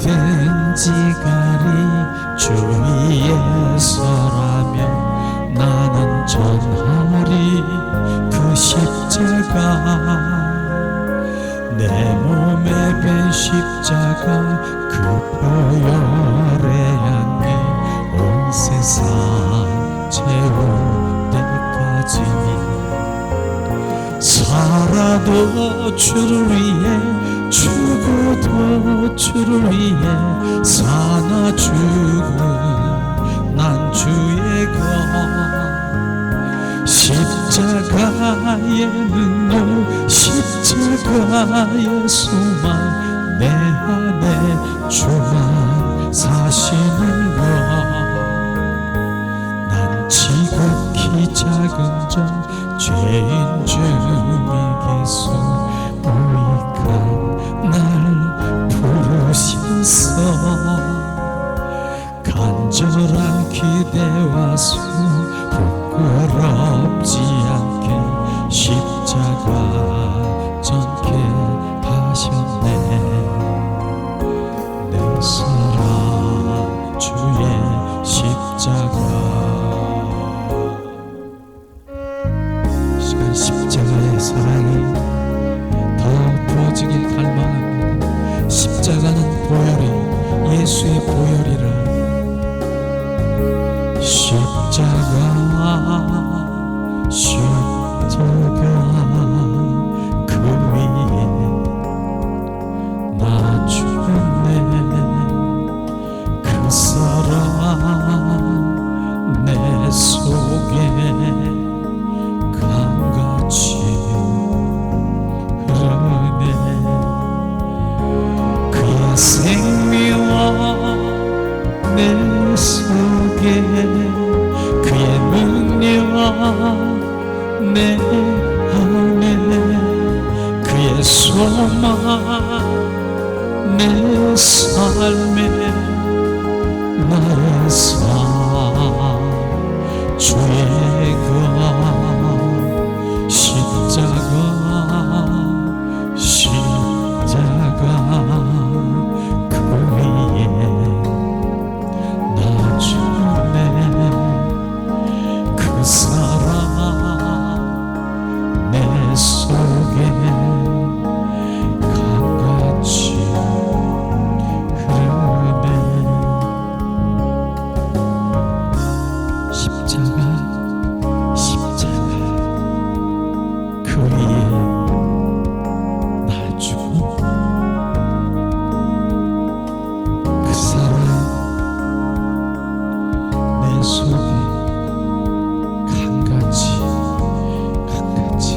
어디든지 가리 주 위에 서라면 나는 전하리 그 십자가. 내 몸에 밴 십자가 그 보혈의 향기 온 세상 채울 때까지 살아도 주를 위해 죽어도 주를 위해 사나 죽은 난 주의 것. 십자가의 능력 십자가의 소망 내 안에 주만 사시는 것. 난 지극히 작은 자 죄인 중에게서 무익한 날 부르셔서 간절한 기대와 부끄럽지 않게 십자가 전케 하셨네. 내 사랑 주의 십자가. 시간 십자가의 사랑이 더 부어지길 갈망합니다. 십자가는 보혈이 예수의 보혈이라. 십자가 그 위에 나 죽네. 그 사랑 내 속에 강같이 흐르네. 그의 생명과 내 속에 그의 능력 내 안에 그의 소망 내 삶에 나의 삶 주의 것. 십자가 그 위에 나 죽네. 그 사랑 내 속에 강같이 흐르네. 십자가 그 위에 나 죽은 그 사랑 내 속에 강같이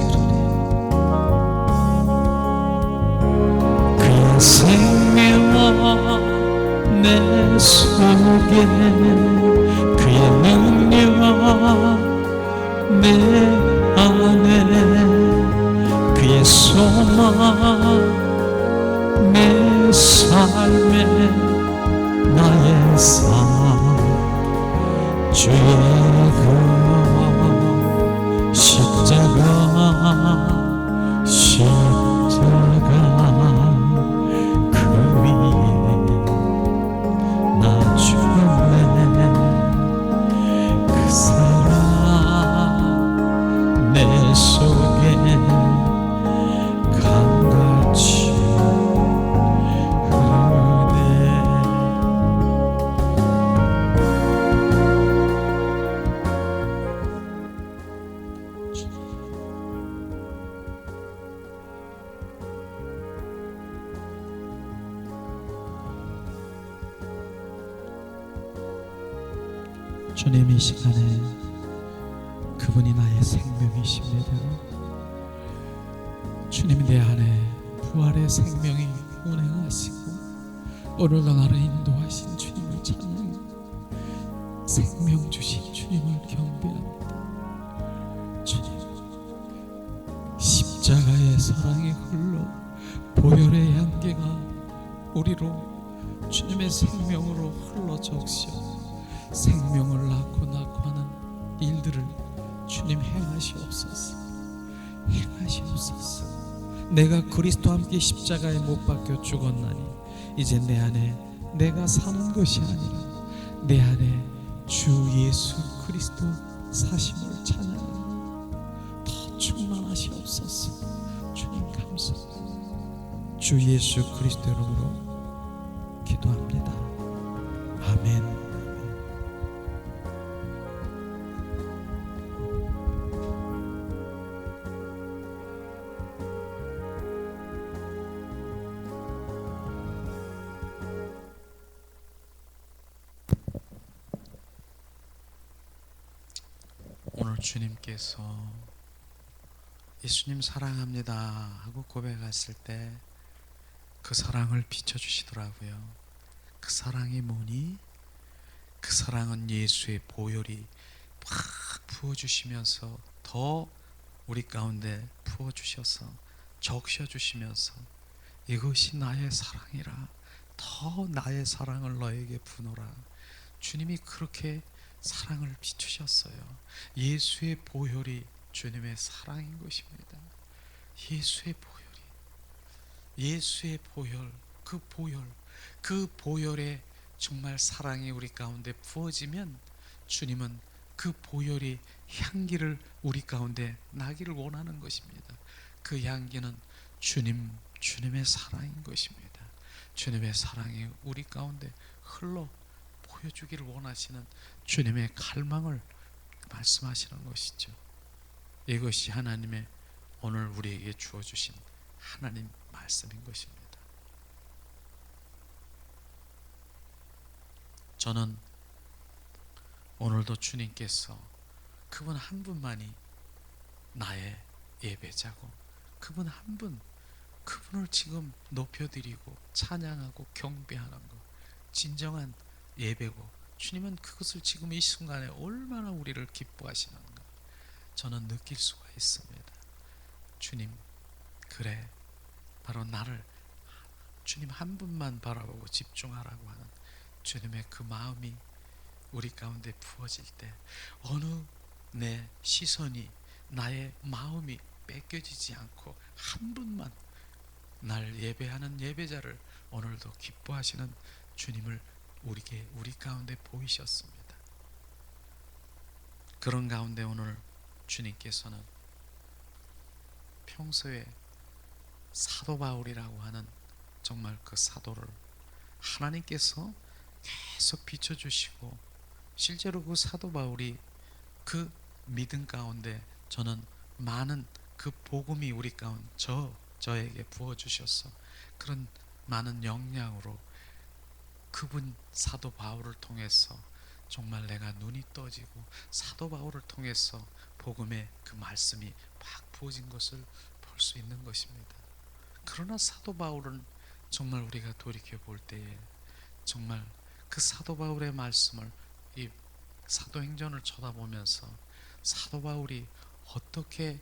흐르네. 그의 생명과 내 속에 그의 능력 내 안에 그의 소망 내 삶에 나의 삶 주의 그 십자가 그 위에 나 죽네. 그 사랑 내 속에 강같이 흐르네. 주님, 이 시간에 그분이 나의 생명이십니다. 주님이 내 안에 부활의 생명이 운행하시고 오늘도 나를 인도하신 주님을 찾는 생명 주신 주님을 경배합니다. 주님, 십자가의 사랑이 흘러 보혈의 향기가 우리로 주님의 생명으로 흘러 적셔 생명을 낳고 하는 일들을 주님 행하시옵소서. 행하시옵소서. 내가 그리스도와 함께 십자가에 못 박혀 죽었나니 이제 내 안에 내가 사는 것이 아니라 내 안에 주 예수 그리스도 사심을 찬양하며 더 충만하시옵소서. 주님 감사합니다. 주 예수 그리스도 이름으로 기도합니다. 아멘. 오늘 주님께서 예수님 사랑합니다 하고 고백했을 때 그 사랑을 비춰주시더라고요. 그 사랑이 뭐니? 그 사랑은 예수의 보혈이 팍 부어주시면서 더 우리 가운데 부어주셔서 적셔주시면서 이것이 나의 사랑이라, 더 나의 사랑을 너에게 부노라. 주님이 그렇게 사랑을 비추셨어요. 예수의 보혈이 주님의 사랑인 것입니다. 예수의 보혈, 그 보혈에 정말 사랑이 우리 가운데 부어지면 주님은 그 보혈이 향기를 우리 가운데 나기를 원하는 것입니다. 그 향기는 주님의 사랑인 것입니다. 주님의 사랑이 우리 가운데 흘러 보여주기를 원하시는 주님의 갈망을 말씀하시는 것이죠. 이것이 하나님의 오늘 우리에게 주어주신 하나님 말씀인 것입니다. 저는 오늘도 주님께서 그분 한 분만이 나의 예배자고, 그분 한 분, 그분을 지금 높여드리고 찬양하고 경배하는 것, 진정한 예배고, 주님은 그것을 지금 이 순간에 얼마나 우리를 기뻐하시는가 저는 느낄 수가 있습니다. 주님, 그래, 바로 나를 주님 한 분만 바라보고 집중하라고 하는 주님의 그 마음이 우리 가운데 부어질 때, 어느 내 시선이, 나의 마음이 뺏겨지지 않고 한 분만 날 예배하는 예배자를 오늘도 기뻐하시는 주님을 우리 가운데 보이셨습니다. 그런 가운데 오늘 주님께서는 평소에 사도 바울이라고 하는 정말 그 사도를 하나님께서 계속 비춰주시고, 실제로 그 사도 바울이 그 믿음 가운데 저는 많은 그 복음이 우리 가운데 저에게 부어주셔서 그런 많은 역량으로 그분 사도 바울을 통해서 정말 내가 눈이 떠지고 사도 바울을 통해서 복음의 그 말씀이 막 부어진 것을 볼 수 있는 것입니다. 그러나 사도 바울은 정말 우리가 돌이켜 볼 때에 정말 그 사도 바울의 말씀을, 이 사도행전을 쳐다보면서 사도 바울이 어떻게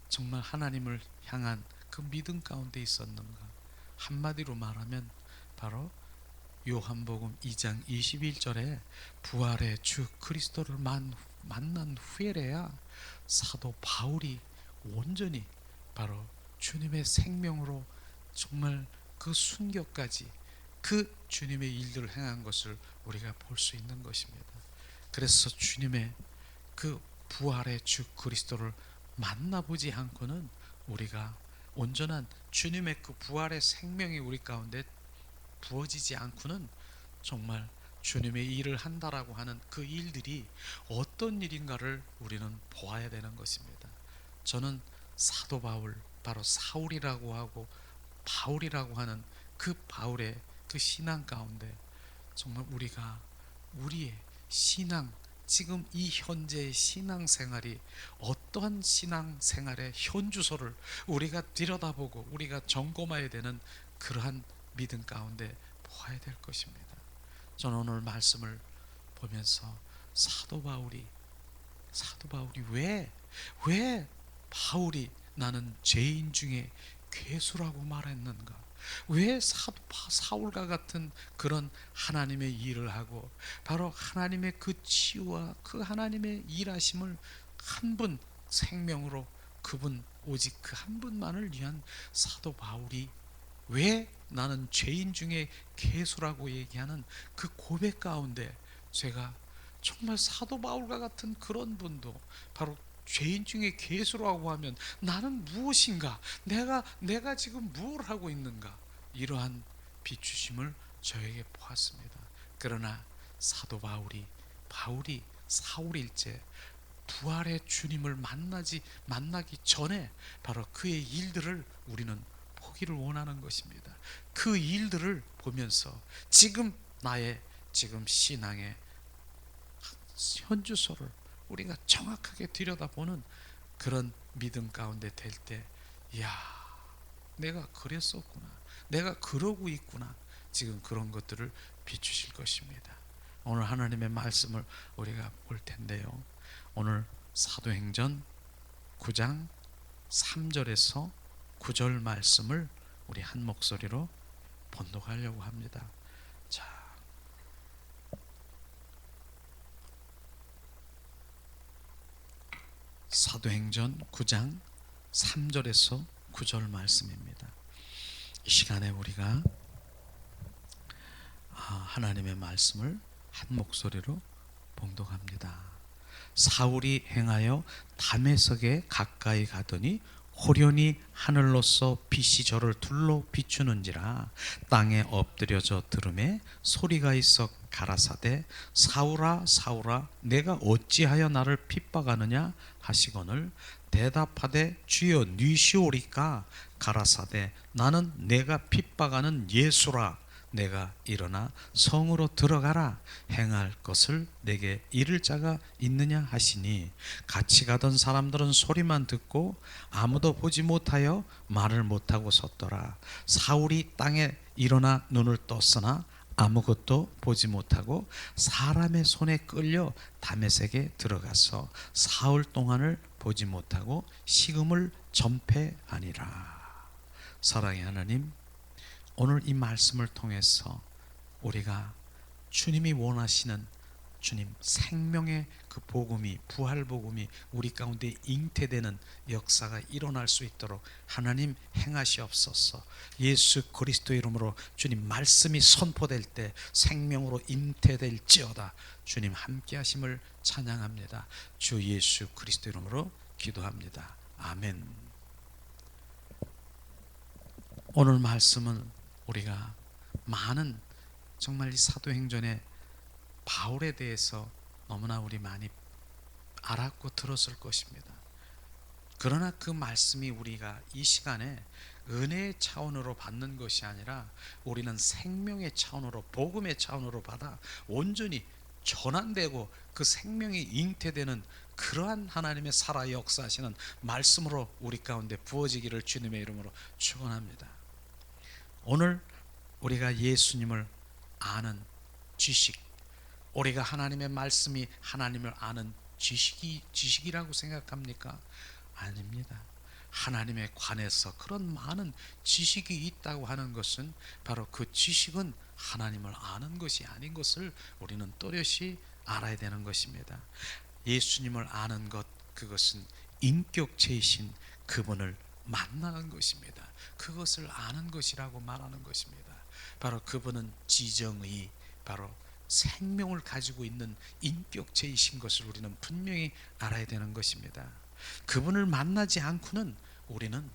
정말 하나님을 향한 그 믿음 가운데 있었는가, 한마디로 말하면 바로 요한복음 2장 21절에 부활의 주 그리스도를 만난 후에야 사도 바울이 온전히 바로 주님의 생명으로 정말 그 순교까지 그 주님의 일들을 행한 것을 우리가 볼 수 있는 것입니다. 그래서 주님의 그 부활의 주 그리스도를 만나보지 않고는 우리가 온전한 주님의 그 부활의 생명이 우리 가운데 부어지지 않고는 정말 주님의 일을 한다라고 하는 그 일들이 어떤 일인가를 우리는 보아야 되는 것입니다. 저는 사도 바울, 바로 사울이라고 하고 바울이라고 하는 그 바울의 그 신앙 가운데 정말 우리가 우리의 신앙, 지금 이 현재의 신앙생활이 어떠한 신앙생활의 현주소를 우리가 들여다보고 우리가 점검해야 되는 그러한 믿음 가운데 보아야 될 것입니다. 저는 오늘 말씀을 보면서 사도 바울이 왜 바울이 나는 죄인 중에 괴수라고 말했는가? 왜 사울과 같은 그런 하나님의 일을 하고 바로 하나님의 그 치유와 그 하나님의 일하심을 한 분 생명으로 그분 오직 그 한 분만을 위한 사도 바울이 왜 나는 죄인 중에 괴수라고 얘기하는 그 고백 가운데 제가 정말 사도 바울과 같은 그런 분도 바로 죄인 중에 괴수라고 하면 나는 무엇인가, 내가 지금 무엇을 하고 있는가, 이러한 비추심을 저에게 보았습니다. 그러나 사도 바울이 사울일째 부활의 주님을 만나기 전에 바로 그의 일들을 우리는 보기를 원하는 것입니다. 그 일들을 보면서 나의 지금 신앙의 현주소를 우리가 정확하게 들여다보는 그런 믿음 가운데 될 때, 이야, 내가 그랬었구나, 내가 그러고 있구나, 지금 그런 것들을 비추실 것입니다. 오늘 하나님의 말씀을 우리가 볼 텐데요, 오늘 사도행전 9장 3절에서 9절 말씀을 우리 한 목소리로 번독하려고 합니다. 자, 사도행전 9장 3절에서 9절 말씀입니다. 이 시간에 우리가 하나님의 말씀을 한 목소리로 봉독합니다. 사울이 행하여 다메섹에 가까이 가더니 호련히 하늘로서 빛이 저를 둘러 비추는지라. 땅에 엎드려져 들음에 소리가 있어 가라사대 사울아 사울아 내가 어찌하여 나를 핍박하느냐 하시거늘 대답하되 주여 니시오리까. 가라사대 나는 내가 핍박하는 예수라. 내가 일어나 성으로 들어가라. 행할 것을 내게 이를 자가 있느냐 하시니 같이 가던 사람들은 소리만 듣고 아무도 보지 못하여 말을 못하고 섰더라. 사울이 땅에 일어나 눈을 떴으나 아무것도 보지 못하고 사람의 손에 끌려 다메섹에 들어가서 사흘 동안을 보지 못하고 식음을 전폐하니라. 사랑의 하나님, 오늘 이 말씀을 통해서 우리가 주님이 원하시는 주님 생명의 그 복음이, 부활 복음이 우리 가운데 잉태되는 역사가 일어날 수 있도록 하나님 행하시옵소서. 예수 그리스도 이름으로 주님 말씀이 선포될 때 생명으로 잉태될지어다. 주님 함께 하심을 찬양합니다. 주 예수 그리스도 이름으로 기도합니다. 아멘. 오늘 말씀은 우리가 많은 정말 이 사도행전의 바울에 대해서 너무나 우리 많이 알았고 들었을 것입니다. 그러나 그 말씀이 우리가 이 시간에 은혜의 차원으로 받는 것이 아니라 우리는 생명의 차원으로, 복음의 차원으로 받아 온전히 전환되고 그 생명이 잉태되는 그러한 하나님의 살아 역사하시는 말씀으로 우리 가운데 부어지기를 주님의 이름으로 축원합니다. 오늘 우리가 예수님을 아는 지식, 우리가 하나님의 말씀이 하나님을 아는 지식이라고 생각합니까? 아닙니다. 하나님에 관해서 그런 많은 지식이 있다고 하는 것은 바로 그 지식은 하나님을 아는 것이 아닌 것을 우리는 또렷이 알아야 되는 것입니다. 예수님을 아는 것, 그것은 인격체이신 그분을 만나는 것입니다. 그것을 아는 것이라고 말하는 것입니다. 바로 그분은 지정의, 바로 생명을 가지고 있는 인격체이신 것을 우리는 분명히 알아야 되는 것입니다. 그분을 만나지 않고는 우리는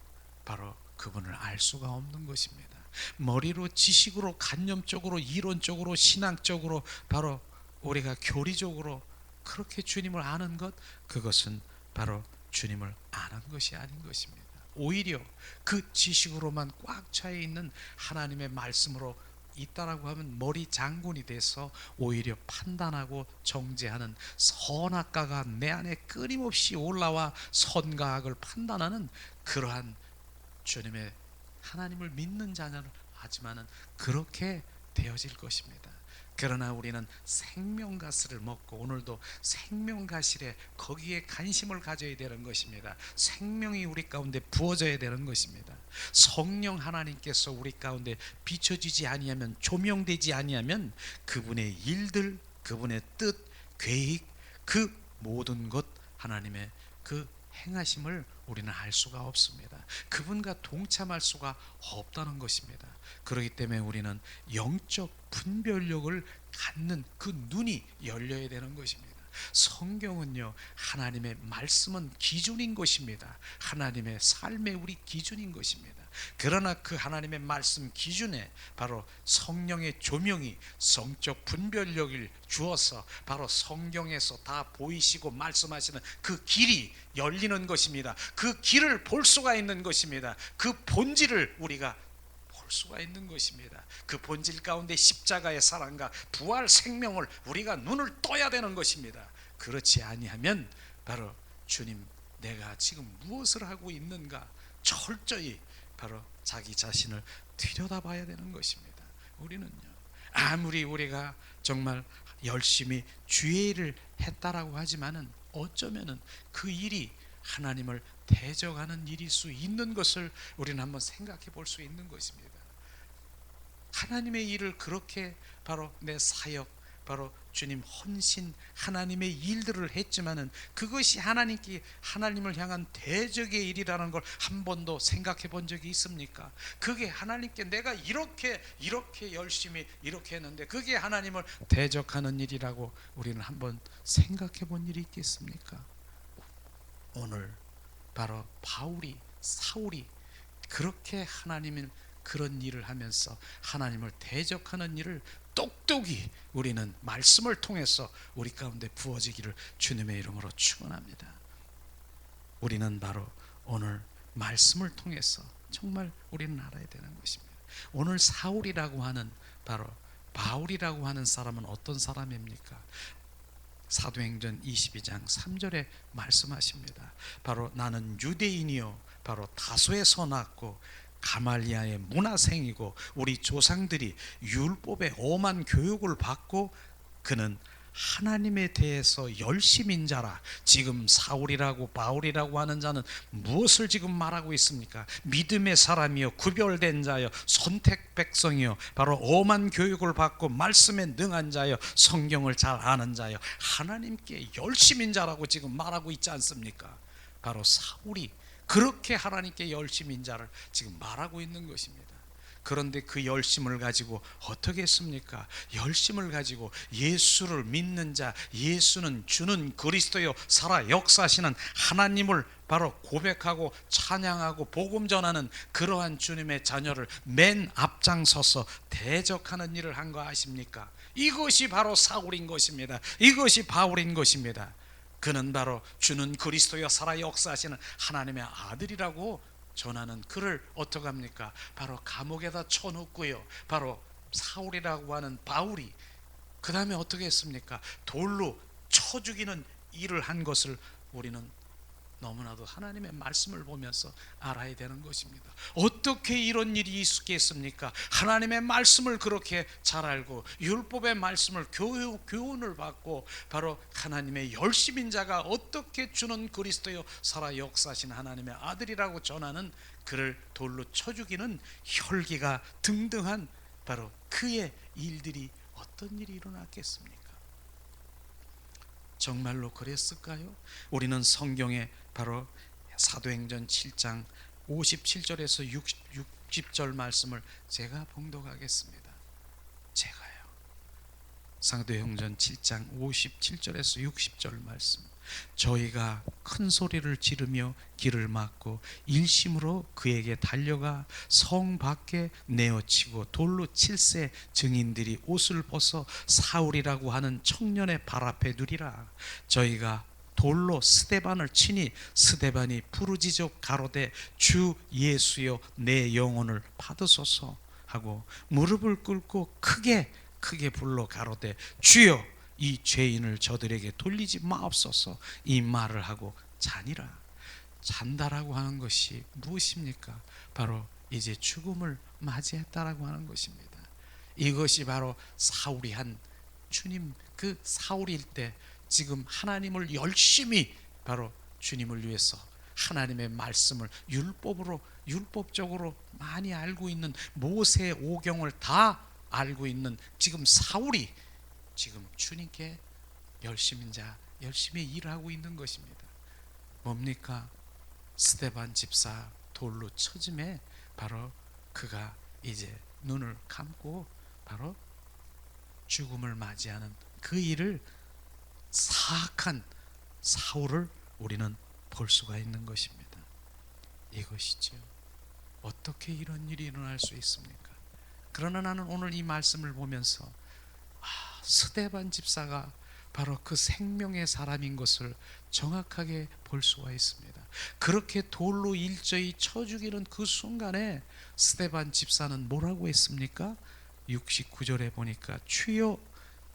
바로 그분을 알 수가 없는 것입니다. 머리로, 지식으로, 관념적으로, 이론적으로, 신앙적으로, 바로 우리가 교리적으로 그렇게 주님을 아는 것, 그것은 바로 주님을 아는 것이 아닌 것입니다. 오히려 그 지식으로만 꽉 차 있는 하나님의 말씀으로 있다라고 하면 머리 장군이 돼서 오히려 판단하고 정죄하는 선악과가 내 안에 끊임없이 올라와 선과 악을 판단하는 그러한 주님의 하나님을 믿는 자녀를 하지만은 그렇게 되어질 것입니다. 그러나 우리는 생명가스를 먹고 오늘도 생명가실에 거기에 관심을 가져야 되는 것입니다. 생명이 우리 가운데 부어져야 되는 것입니다. 성령 하나님께서 우리 가운데 비춰지지 아니하면, 조명되지 아니하면 그분의 일들, 그분의 뜻, 계획, 그 모든 것 하나님의 그 행하심을 우리는 알 수가 없습니다. 그분과 동참할 수가 없다는 것입니다. 그렇기 때문에 우리는 영적 분별력을 갖는 그 눈이 열려야 되는 것입니다. 성경은요, 하나님의 말씀은 기준인 것입니다. 하나님의 삶의 우리 기준인 것입니다. 그러나 그 하나님의 말씀 기준에 바로 성령의 조명이 성적 분별력을 주어서 바로 성경에서 다 보이시고 말씀하시는 그 길이 열리는 것입니다. 그 길을 볼 수가 있는 것입니다. 그 본질을 우리가 볼 수가 있는 것입니다. 그 본질 가운데 십자가의 사랑과 부활 생명을 우리가 눈을 떠야 되는 것입니다. 그렇지 아니하면 바로 주님, 내가 지금 무엇을 하고 있는가 철저히 바로 자기 자신을 들여다봐야 되는 것입니다. 우리는요, 아무리 우리가 정말 열심히 주의 일을 했다라고 하지만은 어쩌면은 그 일이 하나님을 대적하는 일일 수 있는 것을 우리는 한번 생각해 볼 수 있는 것입니다. 하나님의 일을 그렇게 바로 내 사역, 바로 주님 헌신, 하나님의 일들을 했지만은 그것이 하나님을 향한 대적의 일이라는 걸 한 번도 생각해 본 적이 있습니까? 그게 하나님께 내가 이렇게 열심히 이렇게 했는데 그게 하나님을 대적하는 일이라고 우리는 한번 생각해 본 일이 있겠습니까? 오늘 바로 사울이 그렇게 하나님을 그런 일을 하면서 하나님을 대적하는 일을 똑똑히 우리는 말씀을 통해서 우리 가운데 부어지기를 주님의 이름으로 축원합니다. 우리는 바로 오늘 말씀을 통해서 정말 우리는 알아야 되는 것입니다. 오늘 사울이라고 하는 바로 바울이라고 하는 사람은 어떤 사람입니까? 사도행전 22장 3절에 말씀하십니다. 바로 나는 유대인이요 바로 다소에서 났고 가말리아의 문화생이고 우리 조상들이 율법의 엄한 교육을 받고 그는 하나님에 대해서 열심인 자라. 지금 사울이라고 바울이라고 하는 자는 무엇을 지금 말하고 있습니까? 믿음의 사람이요 구별된 자요 선택 백성이요 바로 엄한 교육을 받고 말씀에 능한 자요 성경을 잘 아는 자요 하나님께 열심인 자라고 지금 말하고 있지 않습니까? 바로 사울이 그렇게 하나님께 열심인 자를 지금 말하고 있는 것입니다. 그런데 그 열심을 가지고 어떻게 했습니까? 열심을 가지고 예수를 믿는 자, 예수는 주는 그리스도요 살아 역사하시는 하나님을 바로 고백하고 찬양하고 복음 전하는 그러한 주님의 자녀를 맨 앞장서서 대적하는 일을 한 거 아십니까? 이것이 바로 사울인 것입니다. 이것이 바울인 것입니다. 그는 바로 주는 그리스도여 살아 역사하시는 하나님의 아들이라고 전하는 그를 어떻게 합니까? 바로 감옥에다 쳐놓고요 바로 사울이라고 하는 바울이 그 다음에 어떻게 했습니까? 돌로 쳐 죽이는 일을 한 것을 우리는 너무나도 하나님의 말씀을 보면서 알아야 되는 것입니다. 어떻게 이런 일이 있겠습니까? 하나님의 말씀을 그렇게 잘 알고 율법의 말씀을 교훈을 받고 바로 하나님의 열심인 자가 어떻게 주는 그리스도요 살아 역사하신 하나님의 아들이라고 전하는 그를 돌로 쳐 죽이는 혈기가 등등한 바로 그의 일들이 어떤 일이 일어났겠습니까? 정말로 그랬을까요? 우리는 성경에 바로 사도행전 7장 57절에서 60절 말씀을 제가 봉독하겠습니다. 제가요. 사도행전 7장 57절에서 60절 말씀. 저희가 큰 소리를 지르며 길을 막고 일심으로 그에게 달려가 성 밖에 내어치고 돌로 칠세 증인들이 옷을 벗어 사울이라고 하는 청년의 발 앞에 두리라. 저희가 돌로 스데반을 치니 스데반이 부르짖어 가로되 주 예수여 내 영혼을 받으소서 하고 무릎을 꿇고 크게 불러 가로되 주여 이 죄인을 저들에게 돌리지 마옵소서. 이 말을 하고 자니라. 잔다라고 하는 것이 무엇입니까? 바로 이제 죽음을 맞이했다라고 하는 것입니다. 이것이 바로 사울이 한 주님 그 사울일 때 지금 하나님을 열심히 바로 주님을 위해서 하나님의 말씀을 율법적으로 많이 알고 있는 모세의 오경을 다 알고 있는 지금 사울이 지금 주님께 열심인 자 열심히 일하고 있는 것입니다. 뭡니까? 스데반 집사 돌로 쳐짐에 바로 그가 이제 눈을 감고 바로 죽음을 맞이하는 그 일을, 사악한 사울을 우리는 볼 수가 있는 것입니다. 이것이죠. 어떻게 이런 일이 일어날 수 있습니까? 그러나 나는 오늘 이 말씀을 보면서 스데반 집사가 바로 그 생명의 사람인 것을 정확하게 볼 수가 있습니다. 그렇게 돌로 일제히 쳐 죽이는 그 순간에 스데반 집사는 뭐라고 했습니까? 69절에 보니까 주여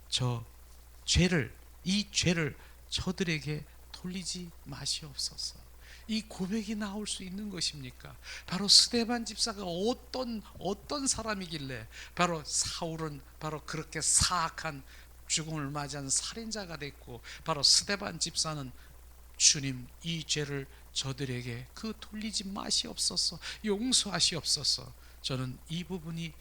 저 죄를, 이 죄를 저들에게 돌리지 마시옵소서. 이 고백이 나올 수 있는 것입니까? 바로 스데반 집사가 어떤 사람이길래 바로 사울은 바로 그렇게 사악한 죽음을 맞이한 살인자가 됐고, 바로 스데반 집사는 주님 이 죄를 저들에게 돌리지 마시옵소서, 용서하시옵소서. 저는 이 부분이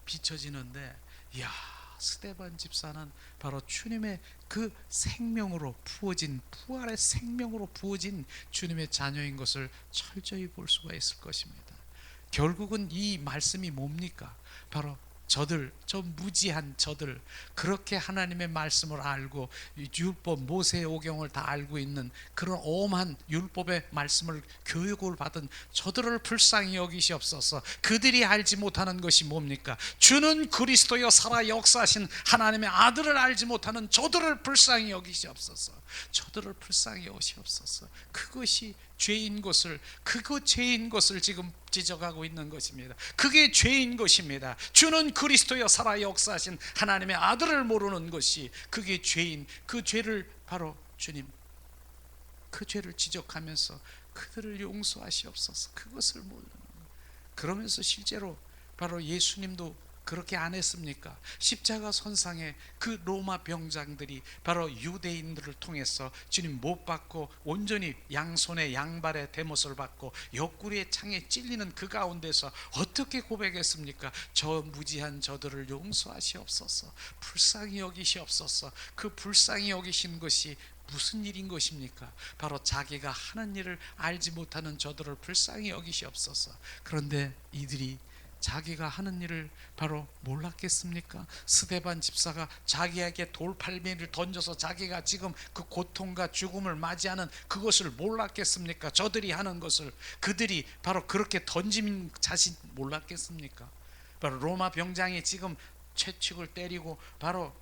비춰지는데, 이야, 스데반 집사는 바로 주님의 그 생명으로 부어진, 부활의 생명으로 부어진 주님의 자녀인 것을 철저히 볼 수가 있을 것입니다. 결국은 이 말씀이 뭡니까? 바로 저들, 저 무지한 저들, 그렇게 하나님의 말씀을 알고 율법, 모세의 오경을 다 알고 있는 그런 엄한 율법의 말씀을, 교육을 받은 저들을 불쌍히 여기시옵소서. 그들이 알지 못하는 것이 뭡니까? 주는 그리스도여 살아 역사하신 하나님의 아들을 알지 못하는 저들을 불쌍히 여기시옵소서. 저들을 불쌍히 여기시옵소서. 그것이 죄인 것을, 그거 죄인 것을 지금 지적하고 있는 것입니다. 그게 죄인 것입니다. 주는 그리스도여 살아 역사하신 하나님의 아들을 모르는 것이 그게 죄인, 그 죄를 바로 주님 그 죄를 지적하면서 그들을 용서하시옵소서. 그것을 모르는 거예요. 그러면서 실제로 바로 예수님도 그렇게 안 했습니까? 십자가 선상에 그 로마 병장들이 바로 유대인들을 통해서 주님 못 받고 온전히 양손에 양발에 대못을 받고 옆구리에 창에 찔리는 그 가운데서 어떻게 고백했습니까? 저 무지한 저들을 용서하시옵소서. 불쌍히 여기시옵소서. 그 불쌍히 여기신 것이 무슨 일인 것입니까? 바로 자기가 하는 일을 알지 못하는 저들을 불쌍히 여기시옵소서. 그런데 이들이 자기가 하는 일을 바로 몰랐겠습니까? 스데반 집사가 자기에게 돌팔매를 던져서 자기가 지금 그 고통과 죽음을 맞이하는 그것을 몰랐겠습니까? 저들이 하는 것을 그들이 바로 그렇게 던진 자신 몰랐겠습니까? 바로 로마 병장이 지금 채찍을 때리고 바로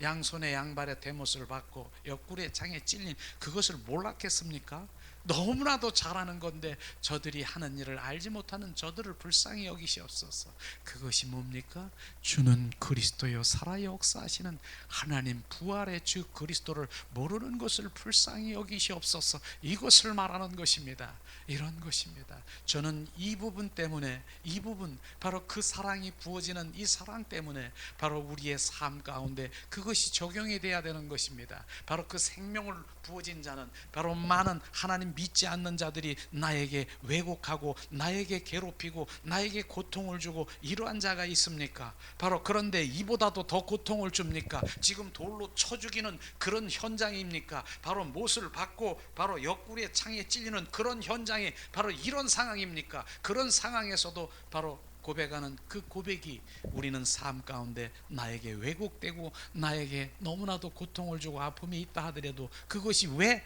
양손에 양발에 대못을 받고 옆구리에 창에 찔린 그것을 몰랐겠습니까? 너무나도 잘하는 건데 저들이 하는 일을 알지 못하는 저들을 불쌍히 여기시옵소서. 그것이 뭡니까? 주는 그리스도요 살아 역사하시는 하나님 부활의 주 그리스도를 모르는 것을 불쌍히 여기시옵소서. 이것을 말하는 것입니다. 이런 것입니다. 저는 이 부분 때문에, 이 부분 바로 그 사랑이 부어지는 이 사랑 때문에 바로 우리의 삶 가운데 그것이 적용이 돼야 되는 것입니다. 바로 그 생명을 부어진 자는 바로 많은 하나님 믿지 않는 자들이 나에게 왜곡하고 나에게 괴롭히고 나에게 고통을 주고 이러한 자가 있습니까? 바로 그런데 이보다도 더 고통을 줍니까? 지금 돌로 쳐 죽이는 그런 현장입니까? 바로 못을 받고 바로 옆구리에 창에 찔리는 그런 현장이 바로 이런 상황입니까? 그런 상황에서도 바로 고백하는 그 고백이 우리는 삶 가운데 나에게 왜곡되고 나에게 너무나도 고통을 주고 아픔이 있다 하더라도 그것이 왜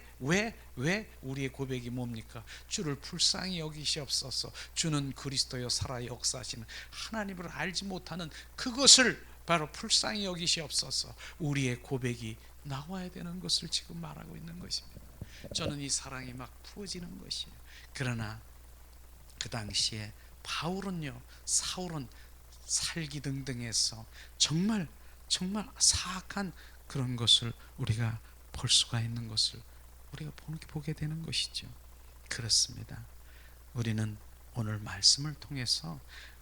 우리의 고백이 뭡니까? 주를 불쌍히 여기시옵소서. 주는 그리스도여 살아 역사하시는 하나님을 알지 못하는 그것을 바로 불쌍히 여기시옵소서. 우리의 고백이 나와야 되는 것을 지금 말하고 있는 것입니다. 저는 이 사랑이 막 부어지는 것이에요. 그러나 그 당시에 바울은요, 사울은 살기등등해서 정말 사악한 그런 것을 우리가 볼 수가 있는 것을 우리가 보게 되는 것이죠. 그렇습니다. 우리는 오늘 말씀을 통해서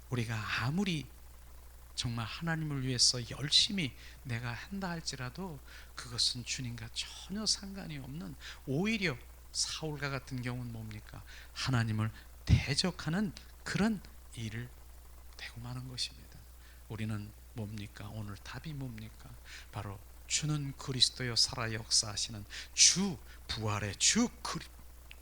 우리가 아무리 정말 하나님을 위해서 열심히 내가 한다 할지라도 그것은 주님과 전혀 상관이 없는, 오히려 사울과 같은 경우는 뭡니까? 하나님을 대적하는 그런 일을 되고 마는 것입니다. 우리는 뭡니까? 오늘 답이 뭡니까? 바로 주는 그리스도여 살아 역사하시는 주 부활의 주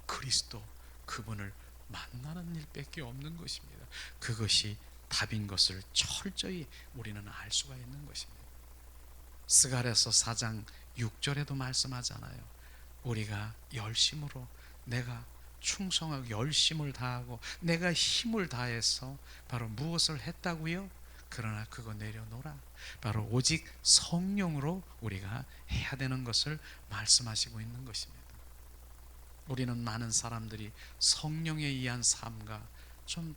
그리스도, 그분을 만나는 일밖에 없는 것입니다. 그것이 답인 것을 철저히 우리는 알 수가 있는 것입니다. 스가랴서 4장 6절에도 말씀하잖아요. 우리가 열심으로, 내가 충성하고 열심을 다하고 내가 힘을 다해서 바로 무엇을 했다고요? 그러나 그거 내려놓으라. 바로 오직 성령으로 우리가 해야 되는 것을 말씀하시고 있는 것입니다. 우리는 많은 사람들이 성령에 의한 삶과 좀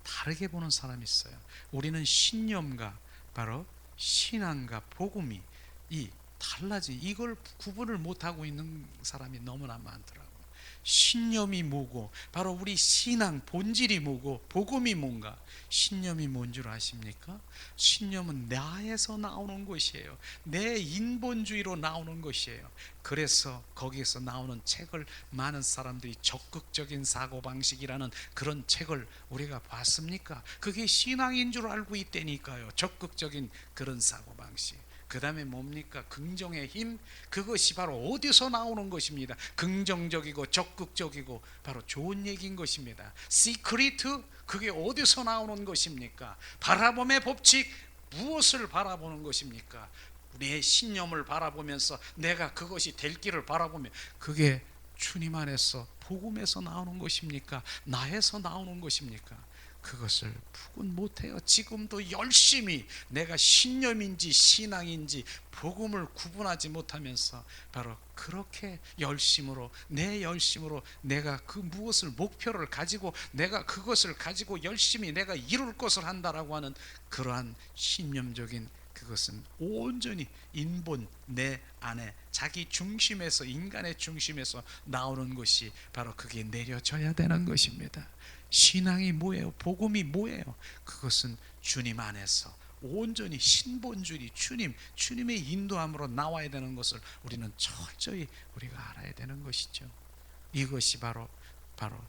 다르게 보는 사람이 있어요. 우리는 신념과 바로 신앙과 복음이 이걸 구분을 못하고 있는 사람이 너무나 많더라고요. 신념이 뭐고 바로 우리 신앙 본질이 뭐고 복음이 뭔가. 신념이 뭔 줄 아십니까? 신념은 나에서 나오는 것이에요. 내 인본주의로 나오는 것이에요. 그래서 거기에서 나오는 책을 많은 사람들이 적극적인 사고방식이라는 그런 책을 우리가 봤습니까? 그게 신앙인 줄 알고 있다니까요. 적극적인 그런 사고방식. 그 다음에 뭡니까? 긍정의 힘. 그것이 바로 어디서 나오는 것입니다. 긍정적이고 적극적이고 바로 좋은 얘기인 것입니다. 시크리트, 그게 어디서 나오는 것입니까? 바라봄의 법칙, 무엇을 바라보는 것입니까? 우리의 신념을 바라보면서 내가 그것이 될 길을 바라보면, 그게 주님 안에서 복음에서 나오는 것입니까? 나에서 나오는 것입니까? 그것을 구분 못해요. 지금도 열심히 내가 신념인지 신앙인지 복음을 구분하지 못하면서 바로 그렇게 열심으로, 내 열심으로 내가 그 무엇을 목표를 가지고 내가 그것을 가지고 열심히 내가 이룰 것을 한다라고 하는 그러한 신념적인, 그것은 온전히 인본, 내 안에 자기 중심에서, 인간의 중심에서 나오는 것이 바로 그게 내려져야 되는 것입니다. 신앙이 뭐예요? 복음이 뭐예요? 그것은 주님 안에서 온전히 신본주의, 주님의 인도함으로 나와야 되는 것을 우리는 철저히 우리가 알아야 되는 것이죠. 이것이 바로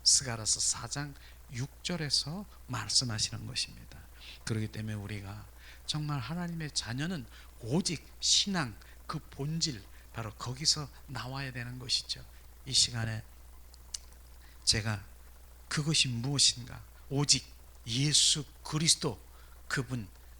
스가랴서 4장 6절에서 말씀하시는 것입니다. 그렇기 때문에 우리가 정말 하나님의 자녀는 오직 신앙, 그 본질, 바로 거기서 나와야 되는 것이죠. 이 시간에 제가 그것이 무엇인가? 오직 예수 그리스도,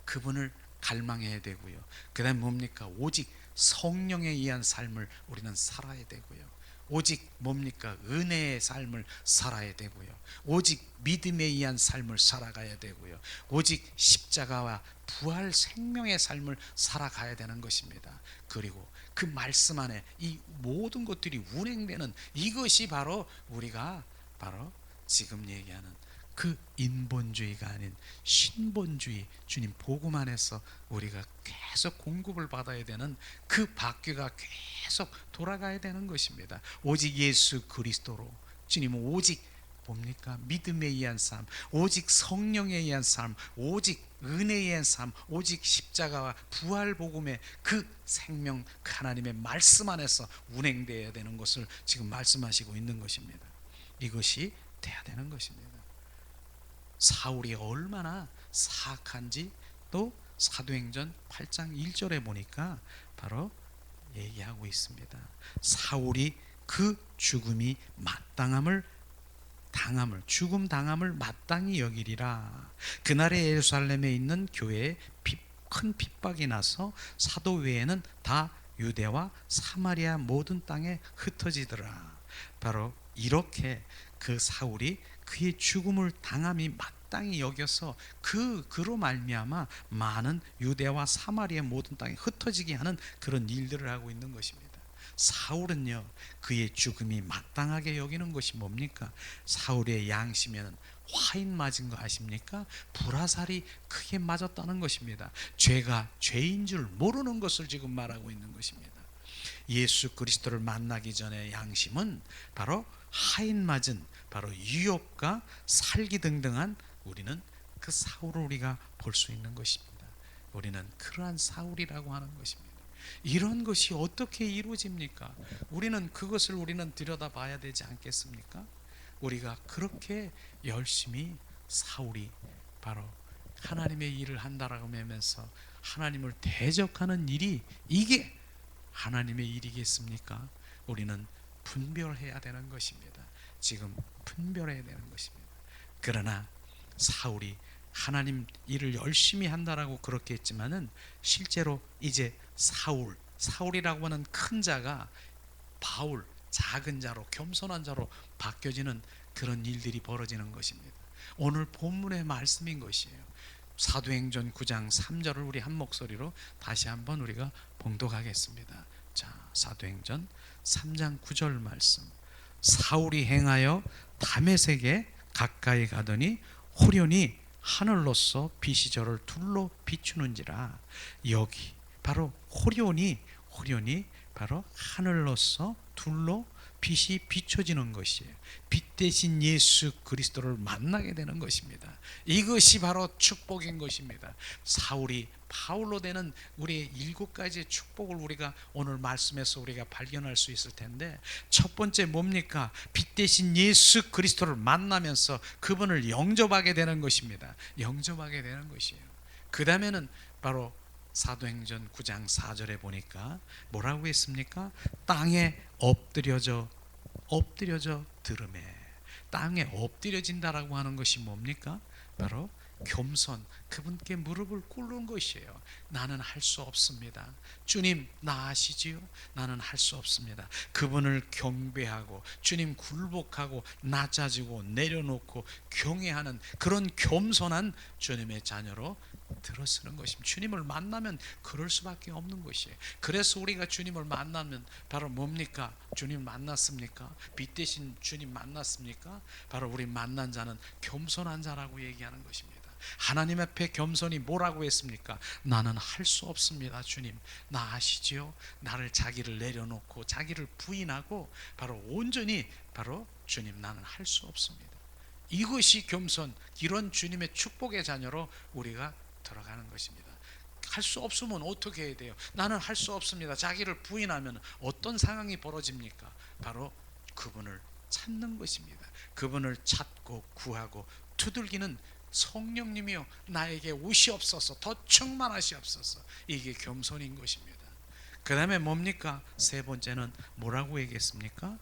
그분을 갈망해야 되고요. 그 다음 뭡니까? 오직 성령에 의한 삶을 우리는 살아야 되고요. 오직 뭡니까? 은혜의 삶을 살아야 되고요. 오직 믿음에 의한 삶을 살아가야 되고요. 오직 십자가와 부활 생명의 삶을 살아가야 되는 것입니다. 그리고 그 말씀 안에 이 모든 것들이 운행되는, 이것이 바로 우리가 바로 지금 얘기하는 그 인본주의가 아닌 신본주의, 주님 복음 안에서 우리가 계속 공급을 받아야 되는 그 바퀴가 계속 돌아가야 되는 것입니다. 오직 예수 그리스도로, 주님은 오직 뭡니까? 믿음에 의한 삶, 오직 성령에 의한 삶, 오직 은혜에 의한 삶, 오직 십자가와 부활 복음의 그 생명, 그 하나님의 말씀 안에서 운행되어야 되는 것을 지금 말씀하시고 있는 것입니다. 이것이 돼야 되는 것입니다. 사울이 얼마나 사악한지 또 사도행전 8장 1절에 보니까 바로 얘기하고 있습니다. 사울이 그 죽음이 죽음 당함을 마땅히 여기리라. 그날에 예루살렘에 있는 교회에 큰 핍박이 나서 사도 외에는 다 유대와 사마리아 모든 땅에 흩어지더라. 바로 이렇게 그 사울이 그의 죽음을 당함이 마땅히 여겨서 그로 말미암아 많은 유대와 사마리아 모든 땅에 흩어지게 하는 그런 일들을 하고 있는 것입니다. 사울은요, 그의 죽음이 마땅하게 여기는 것이 뭡니까? 사울의 양심에는 화인 맞은 거 아십니까? 불화살이 크게 맞았다는 것입니다. 죄가 죄인 줄 모르는 것을 지금 말하고 있는 것입니다. 예수 그리스도를 만나기 전에 양심은 바로 하인 맞은 바로 유혹과 살기 등등한, 우리는 그 사울을 우리가 볼 수 있는 것입니다. 우리는 그러한 사울이라고 하는 것입니다. 이런 것이 어떻게 이루어집니까? 우리는 그것을 들여다봐야 되지 않겠습니까? 우리가 그렇게 열심히 사울이 바로 하나님의 일을 한다라고 하면서 하나님을 대적하는 일이 이게 하나님의 일이겠습니까? 우리는 분별해야 되는 것입니다. 지금 분별해야 되는 것입니다. 그러나 사울이 하나님 일을 열심히 한다라고 그렇게 했지만은 실제로 이제 사울이라고 하는 큰 자가 바울, 작은 자로, 겸손한 자로 바뀌어지는 그런 일들이 벌어지는 것입니다. 오늘 본문의 말씀인 것이에요. 사도행전 9장 3절을 우리 한 목소리로 다시 한번 우리가 봉독하겠습니다. 자, 사도행전 3장 9절 말씀. 사울이 행하여 다메섹에 가까이 가더니 호련히 하늘로서 빛이 저를 둘러 비추는지라. 여기 바로 호련히 바로 하늘로서 둘러 빛이 비춰지는 것이에요. 빛 대신 예수 그리스도를 만나게 되는 것입니다. 이것이 바로 축복인 것입니다. 사울이 바울로 되는 우리의 7가지의 축복을 우리가 오늘 말씀에서 우리가 발견할 수 있을 텐데, 첫 번째 뭡니까? 빛 대신 예수 그리스도를 만나면서 그분을 영접하게 되는 것입니다. 영접하게 되는 것이에요. 그 다음에는 바로 사도행전 9장 4절에 보니까 뭐라고 했습니까? 땅에 엎드려져 들으매. 땅에 엎드려진다라고 하는 것이 뭡니까? 바로 겸손, 그분께 무릎을 꿇는 것이에요. 나는 할 수 없습니다. 주님, 나 아시지요? 나는 할 수 없습니다. 그분을 경배하고 주님 굴복하고 낮아지고 내려놓고 경외하는 그런 겸손한 주님의 자녀로 들어서는 것입니다. 주님을 만나면 그럴 수밖에 없는 것이에요. 그래서 우리가 주님을 만나면 바로 뭡니까? 주님 만났습니까? 빛 대신 주님 만났습니까? 바로 우리 만난 자는 겸손한 자라고 얘기하는 것입니다. 하나님 앞에 겸손히 뭐라고 했습니까? 나는 할 수 없습니다. 주님, 나 아시지요? 나를 자기를 내려놓고 자기를 부인하고 바로 온전히 바로 주님, 나는 할 수 없습니다. 이것이 겸손, 이런 주님의 축복의 자녀로 우리가 들어가는 것입니다. 할 수 없으면 어떻게 해야 돼요? 나는 할 수 없습니다. 자기를 부인하면 어떤 상황이 벌어집니까? 바로 그분을 찾는 것입니다. 그분을 찾고 구하고 두들기는 성령님이여 나에게 오시옵소서, 더 충만하시옵소서. 이게 겸손인 것입니다. 그 다음에 뭡니까? 세 번째는 뭐라고 얘기했습니까?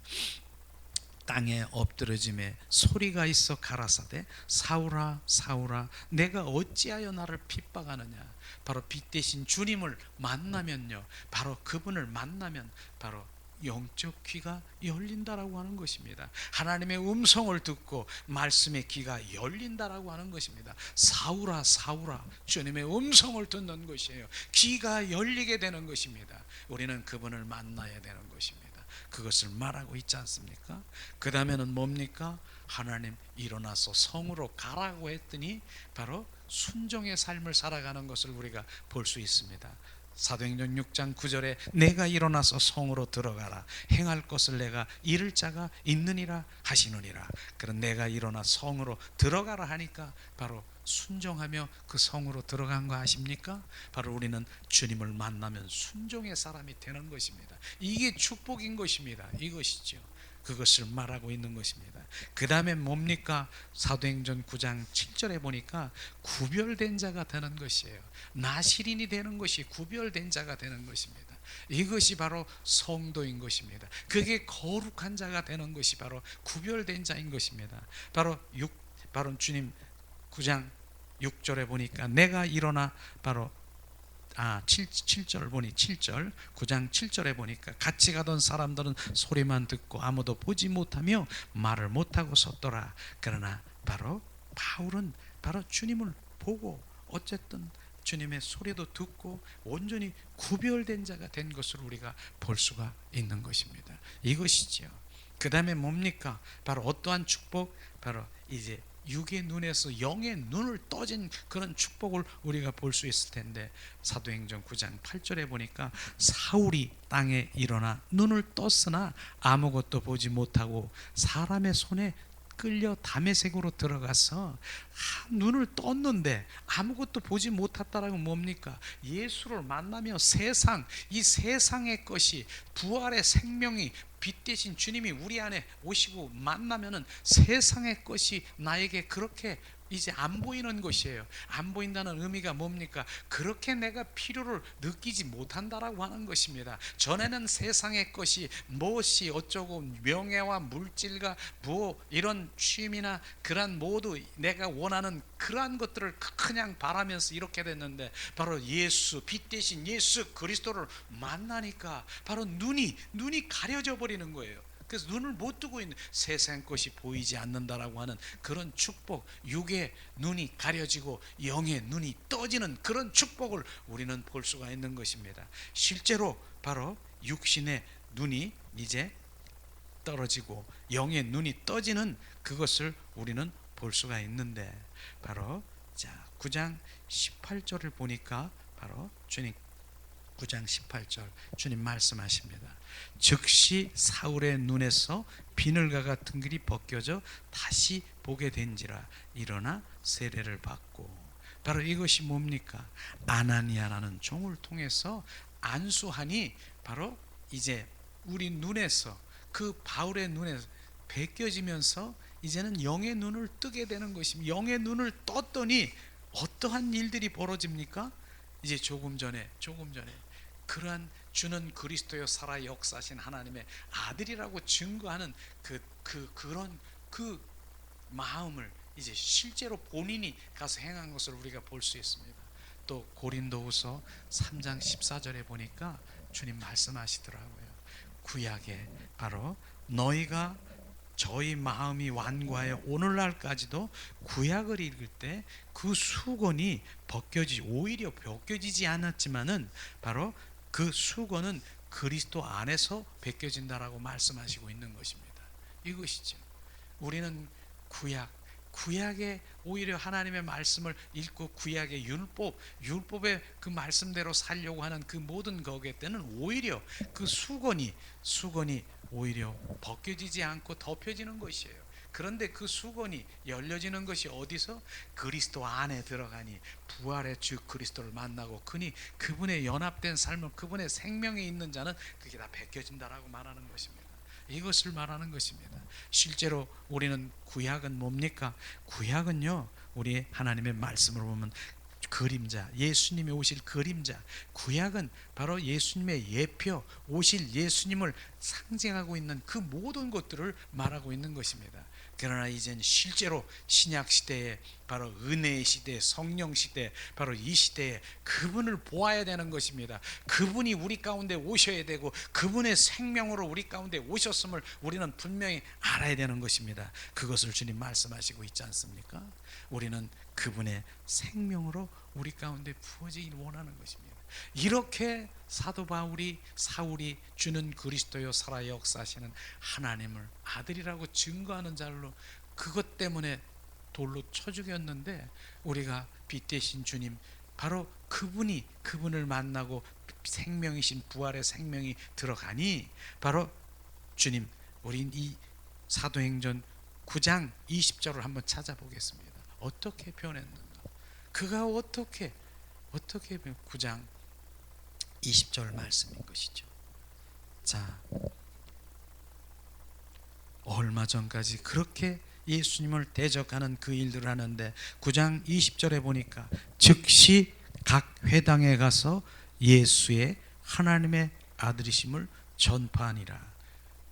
땅에 엎드러짐에 소리가 있어 가라사대 사울아 사울아 내가 어찌하여 나를 핍박하느냐. 바로 빛 대신 주님을 만나면요, 바로 그분을 만나면 바로 영적 귀가 열린다라고 하는 것입니다. 하나님의 음성을 듣고 말씀의 귀가 열린다라고 하는 것입니다. 사울아 사울아, 주님의 음성을 듣는 것이에요. 귀가 열리게 되는 것입니다. 우리는 그분을 만나야 되는 것입니다. 그것을 말하고 있지 않습니까? 그 다음에는 뭡니까? 하나님 일어나서 성으로 가라고 했더니 바로 순종의 삶을 살아가는 것을 우리가 볼 수 있습니다. 사도행전 6장 9절에 내가 일어나서 성으로 들어가라, 행할 것을 내가 이를 자가 있느니라 하시느니라. 그런 내가 일어나 성으로 들어가라 하니까 바로 순종하며 그 성으로 들어간 거 아십니까? 바로 우리는 주님을 만나면 순종의 사람이 되는 것입니다. 이게 축복인 것입니다. 이것이죠. 그것을 말하고 있는 것입니다. 그 다음에 뭡니까? 사도행전 9장 7절에 보니까 구별된 자가 되는 것이에요. 나시린이 되는 것이 구별된 자가 되는 것입니다. 이것이 바로 성도인 것입니다. 그게 거룩한 자가 되는 것이 바로 구별된 자인 것입니다. 바로 주님 9장 6절에 보니까 내가 일어나 바로 7절 보니 7절 9장 7절에 보니까 같이 가던 사람들은 소리만 듣고 아무도 보지 못하며 말을 못하고 섰더라. 그러나 바로 바울은 바로 주님을 보고 어쨌든 주님의 소리도 듣고 온전히 구별된 자가 된 것을 우리가 볼 수가 있는 것입니다. 이것이지요. 그 다음에 뭡니까? 바로 어떠한 축복? 바로 이제 육의 눈에서 영의 눈을 떠진 그런 축복을 우리가 볼 수 있을 텐데, 사도행전 9장 8절에 보니까 사울이 땅에 일어나 눈을 떴으나 아무것도 보지 못하고 사람의 손에 끌려 다메섹으로 들어가서 눈을 떴는데 아무것도 보지 못했다라고 뭡니까? 예수를 만나며 이 세상의 것이, 부활의 생명이 빛 대신 주님이 우리 안에 오시고 만나면은 세상의 것이 나에게 그렇게 이제 안 보이는 것이에요. 안 보인다는 의미가 뭡니까? 그렇게 내가 필요를 느끼지 못한다라고 하는 것입니다. 전에는 세상의 것이 무엇이 어쩌고 명예와 물질과 뭐 이런 취미나 그런 모두 내가 원하는 그러한 것들을 그냥 바라면서 이렇게 됐는데, 바로 예수, 빛 대신 예수 그리스도를 만나니까 바로 눈이 가려져 버리는 거예요. 그래서 눈을 못 뜨고 있는, 세상 것이 보이지 않는다라고 하는 그런 축복, 육의 눈이 가려지고 영의 눈이 떠지는 그런 축복을 우리는 볼 수가 있는 것입니다. 실제로 바로 육신의 눈이 이제 떨어지고 영의 눈이 떠지는 그것을 우리는 볼 수가 있는데, 바로 자 9장 18절을 보니까 바로 주님 9장 18절 주님 말씀하십니다. 즉시 사울의 눈에서 비늘과 같은 글이 벗겨져 다시 보게 된지라. 일어나 세례를 받고. 바로 이것이 뭡니까? 아나니아라는 종을 통해서 안수하니 바로 이제 우리 눈에서, 그 바울의 눈에서 벗겨지면서 이제는 영의 눈을 뜨게 되는 것입니다. 영의 눈을 떴더니 어떠한 일들이 벌어집니까? 이제 조금 전에 그러한 주는 그리스도여 살아 역사하신 하나님의 아들이라고 증거하는 그런 마음을 이제 실제로 본인이 가서 행한 것을 우리가 볼 수 있습니다. 또 고린도후서 3장 14절에 보니까 주님 말씀하시더라고요. 구약에 바로 너희가 저희 마음이 완고하여 오늘날까지도 구약을 읽을 때 그 수건이 오히려 벗겨지지 않았지만은 바로 그 수건은 그리스도 안에서 벗겨진다라고 말씀하시고 있는 것입니다. 이것이죠. 우리는 구약에 오히려 하나님의 말씀을 읽고 구약의 율법의 그 말씀대로 살려고 하는 그 모든 거기에 때는 오히려 그 수건이 오히려 벗겨지지 않고 덮여지는 것이에요. 그런데 그 수건이 열려지는 것이 어디서? 그리스도 안에 들어가니 부활의 주 그리스도를 만나고 그분의 연합된 삶을, 그분의 생명에 있는 자는 그게 다 벗겨진다라고 말하는 것입니다. 이것을 말하는 것입니다. 실제로 우리는 구약은 뭡니까? 구약은요, 우리 하나님의 말씀을 보면 그림자, 예수님이 오실 그림자, 구약은 바로 예수님의 예표, 오실 예수님을 상징하고 있는 그 모든 것들을 말하고 있는 것입니다. 그러나 이젠 실제로 신약 시대에, 바로 은혜의 시대, 성령 시대, 바로 이 시대에 그분을 보아야 되는 것입니다. 그분이 우리 가운데 오셔야 되고 그분의 생명으로 우리 가운데 오셨음을 우리는 분명히 알아야 되는 것입니다. 그것을 주님 말씀하시고 있지 않습니까? 우리는 그분의 생명으로 우리 가운데 부어지길 원하는 것입니다. 이렇게 사도 사울이 주는 그리스도요 살아 역사하시는 하나님을 아들이라고 증거하는 자로, 그것 때문에 돌로 쳐 죽였는데, 우리가 빛 대신 주님, 바로 그분을 만나고 생명이신 부활의 생명이 들어가니 바로 주님, 우린 이 사도행전 9장 20절을 한번 찾아보겠습니다. 어떻게 표현했는가? 그가 어떻게 9장 20절 말씀인 것이죠. 자, 얼마 전까지 그렇게 예수님을 대적하는 그 일들을 하는데 9장 20절에 보니까 즉시 각 회당에 가서 예수의 하나님의 아들이심을 전파하니라.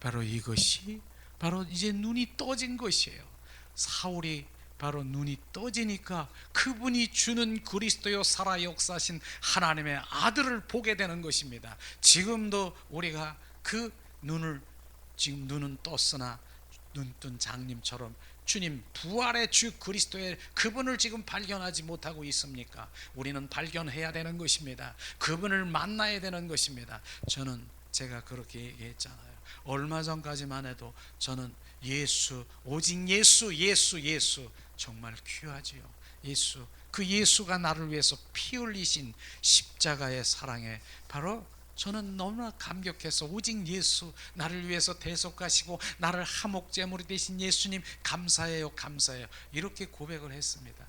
바로 이것이 바로 이제 눈이 떠진 것이에요. 사울이 바로 눈이 떠지니까 그분이 주는 그리스도요 살아 역사하신 하나님의 아들을 보게 되는 것입니다. 지금도 우리가 지금 눈은 떴으나 눈뜬 장님처럼 주님 부활의 주 그리스도의 그분을 지금 발견하지 못하고 있습니까? 우리는 발견해야 되는 것입니다. 그분을 만나야 되는 것입니다. 제가 그렇게 얘기했잖아요. 얼마 전까지만 해도 저는 오직 예수 정말 귀하지요. 그 예수가 나를 위해서 피 흘리신 십자가의 사랑에 바로 저는 너무나 감격해서, 오직 예수, 나를 위해서 대속하시고 나를 화목제물이 되신 예수님 감사해요 이렇게 고백을 했습니다.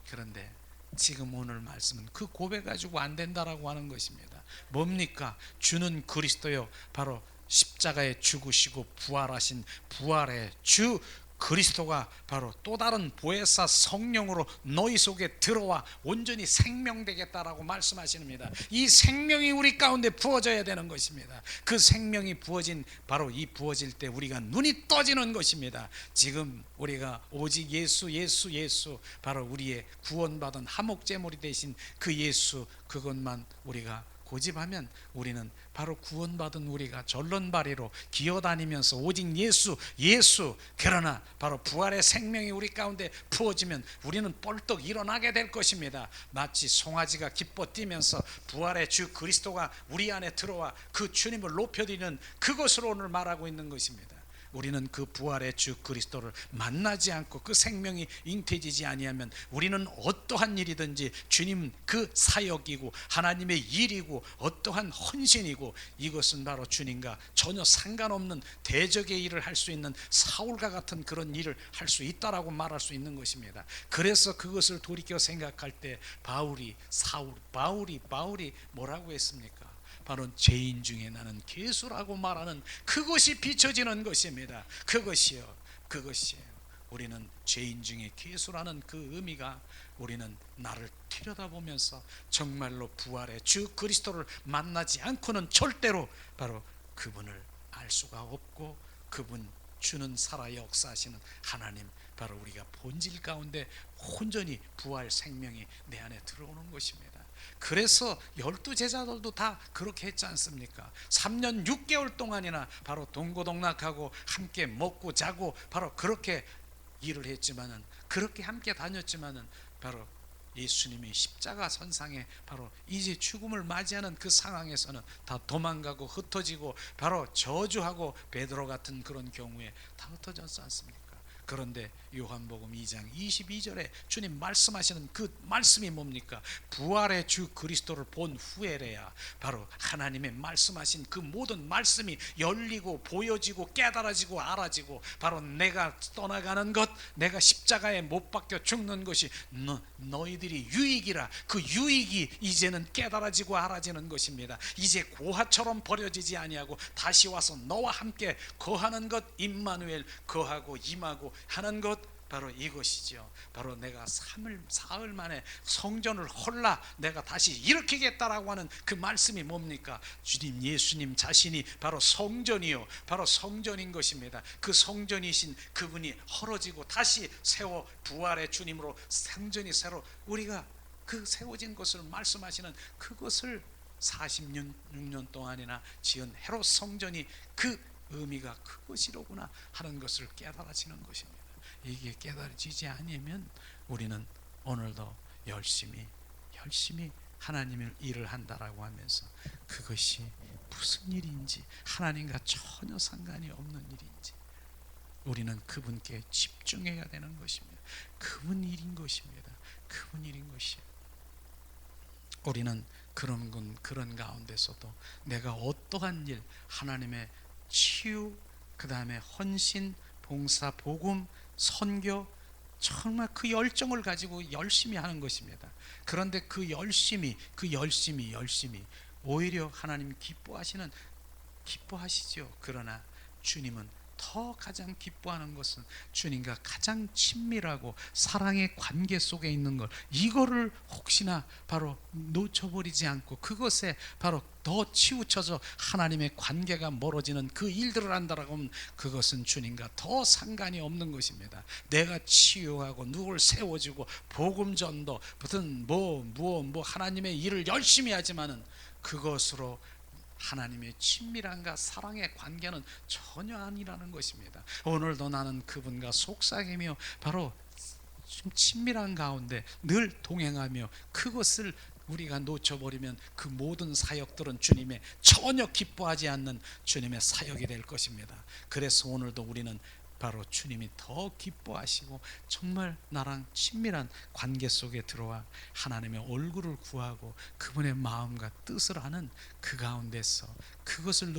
그런데 지금 오늘 말씀은 그 고백 가지고 안 된다라고 하는 것입니다. 뭡니까? 주는 그리스도요 바로 십자가에 죽으시고 부활하신 부활의 주 그리스도가 바로 또 다른 보혜사 성령으로 너희 속에 들어와 온전히 생명되겠다라고 말씀하십니다. 이 생명이 우리 가운데 부어져야 되는 것입니다. 그 생명이 부어진 바로 이 부어질 때 우리가 눈이 떠지는 것입니다. 지금 우리가 오직 예수 예수 예수, 바로 우리의 구원받은 화목제물이 되신 그 예수, 그것만 우리가 고집하면 우리는 바로 구원받은 우리가 절론발이로 기어다니면서 오직 예수 예수, 그러나 바로 부활의 생명이 우리 가운데 부어지면 우리는 벌떡 일어나게 될 것입니다. 마치 송아지가 기뻐 뛰면서 부활의 주 그리스도가 우리 안에 들어와 그 주님을 높여드리는 그것으로 오늘 말하고 있는 것입니다. 우리는 그 부활의 주 그리스도를 만나지 않고 그 생명이 잉태지지 아니하면 우리는 어떠한 일이든지 주님 그 사역이고 하나님의 일이고 어떠한 헌신이고, 이것은 바로 주님과 전혀 상관없는 대적의 일을 할 수 있는 사울과 같은 그런 일을 할 수 있다라고 말할 수 있는 것입니다. 그래서 그것을 돌이켜 생각할 때 바울이 뭐라고 했습니까? 바로 죄인 중에 나는 괴수라고 말하는 그것이 비춰지는 것입니다. 그것이요. 우리는 죄인 중에 괴수라는 그 의미가, 우리는 나를 들여다보면서 정말로 부활의 주 그리스도를 만나지 않고는 절대로 바로 그분을 알 수가 없고, 그분 주는 살아 역사하시는 하나님, 바로 우리가 본질 가운데 온전히 부활 생명이 내 안에 들어오는 것입니다. 그래서 12제자들도 다 그렇게 했지 않습니까? 3년 6개월 동안이나 바로 동고동락하고 함께 먹고 자고 바로 그렇게 일을 했지만은, 그렇게 함께 다녔지만은 바로 예수님이 십자가 선상에 바로 이제 죽음을 맞이하는 그 상황에서는 다 도망가고 흩어지고 바로 저주하고 베드로 같은 그런 경우에 다 흩어졌지 않습니까? 그런데 요한복음 2장 22절에 주님 말씀하시는 그 말씀이 뭡니까? 부활의 주 그리스도를 본 후에래야 바로 하나님의 말씀하신 그 모든 말씀이 열리고 보여지고 깨달아지고 알아지고, 바로 내가 떠나가는 것, 내가 십자가에 못 박혀 죽는 것이 너희들이 유익이라, 그 유익이 이제는 깨달아지고 알아지는 것입니다. 이제 고아처럼 버려지지 아니하고 다시 와서 너와 함께 거하는 것, 임마누엘, 거하고 임하고 하는 것, 바로 이것이죠. 바로 내가 사흘 만에 성전을 헐라 내가 다시 일으키겠다라고 하는 그 말씀이 뭡니까? 주님 예수님 자신이 바로 성전이요, 바로 성전인 것입니다. 그 성전이신 그분이 헐어지고 다시 세워 부활의 주님으로 성전이 새로 우리가 그 세워진 것을 말씀하시는 그것을 46년 동안이나 지은 헤롯 성전이 그 의미가 그것이로구나 하는 것을 깨달아지는 것입니다. 이게 깨달아지지 않으면 우리는 오늘도 열심히 하나님의 일을 한다라고 하면서 그것이 무슨 일인지, 하나님과 전혀 상관이 없는 일인지 우리는 그분께 집중해야 되는 것입니다. 그분 일인 것입니다. 우리는 그런 가운데서도 내가 어떠한 일, 하나님의 치유, 그 다음에 헌신, 봉사, 복음, 선교, 정말 그 열정을 가지고 열심히 하는 것입니다. 그런데 그 열심히 오히려 하나님 기뻐하시죠. 그러나 주님은 더 가장 기뻐하는 것은 주님과 가장 친밀하고 사랑의 관계 속에 있는 것, 이거를 혹시나 바로 놓쳐버리지 않고 그것에 바로 더 치우쳐져 하나님의 관계가 멀어지는 그 일들을 한다라고 하면 그것은 주님과 더 상관이 없는 것입니다. 내가 치유하고 누굴 세워주고 복음 전도 무슨 뭐 하나님의 일을 열심히 하지만은 그것으로 하나님의 친밀함과 사랑의 관계는 전혀 아니라는 것입니다. 오늘도 나는 그분과 속삭이며 바로 좀 친밀한 가운데 늘 동행하며, 그것을 우리가 놓쳐버리면 그 모든 사역들은 주님의 전혀 기뻐하지 않는 주님의 사역이 될 것입니다. 그래서 오늘도 우리는 바로 주님이 더 기뻐하시고 정말 나랑 친밀한 관계 속에 들어와 하나님의 얼굴을 구하고 그분의 마음과 뜻을 하는 그 가운데서 그것을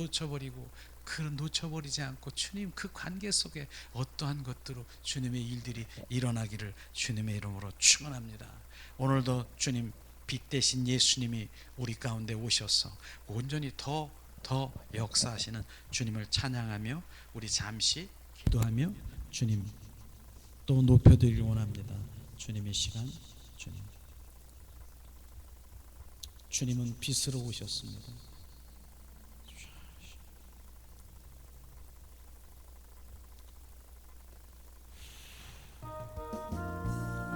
놓쳐버리지 않고 주님 그 관계 속에 어떠한 것들로 주님의 일들이 일어나기를 주님의 이름으로 축원합니다. 오늘도 주님 빛 대신 예수님이 우리 가운데 오셔서 온전히 더 역사하시는 주님을 찬양하며 우리 잠시 기도하며 주님 또 높여드리기 원합니다. 주님의 시간, 주님은 빛으로 오셨습니다.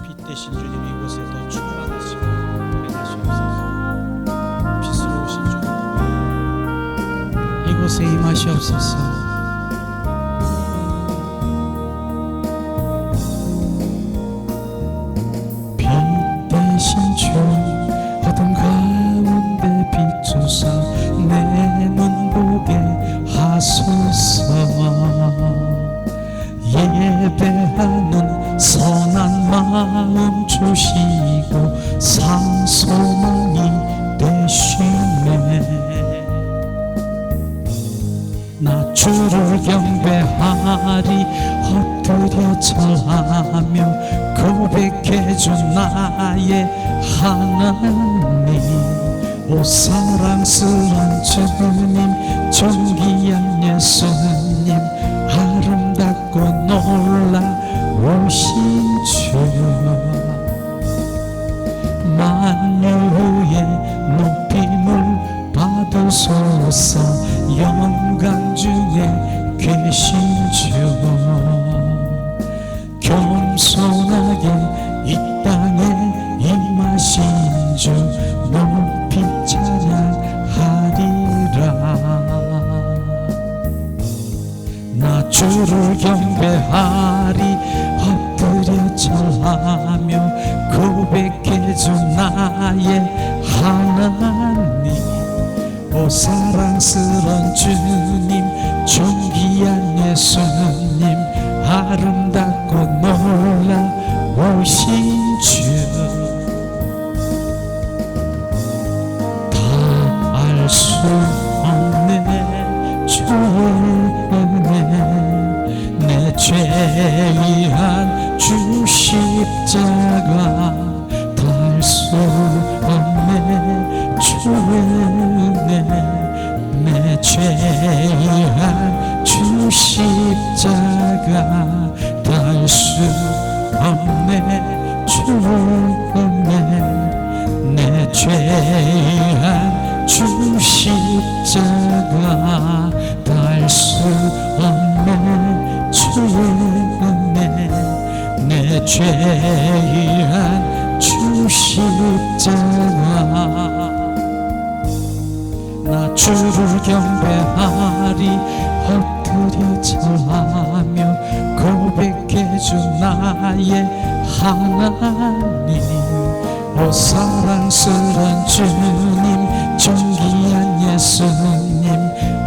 빛 대신 주님 이곳에 더 충만하시고 임하시옵소서. 빛으로 오신 주님 이곳에 임하시옵소서. 주 어둠 가운데 비추사 내 눈 보게 하소서. 예배하는 선한 마음 주시고 산 소망이 되시네. 나 주를 경배하리 엎드려 절하며 고백해준 나의 하나님. 오 사랑스런 주님 존귀한 예수님 아름답고 놀라우신 주 만유의 높임을 받으소서. 영광 중에 계신 주 겸손하게 이 땅에 임하신 주 높이 찬양하리라. 나 주를 경배하리 엎드려 절하며 고백해준 나의 하나님. 오 사랑스런 주님 존귀한 예수님 아름답고 놀라우신 주 다 알 수 없네 주의 은혜 내 죄위한 주 십자가 다 알 수 없네 주의 은혜 내 죄위한 주 십자가 다 알 수 없네 주의 은혜 내 죄위한 주 십자가 다 알 수 없네 주의 은혜 내 죄위한 주 십자가. 나 주를 경배하리 엎드려 절하며 고백해준 나의 하나님. 오 사랑스런 주님 존귀한 예수님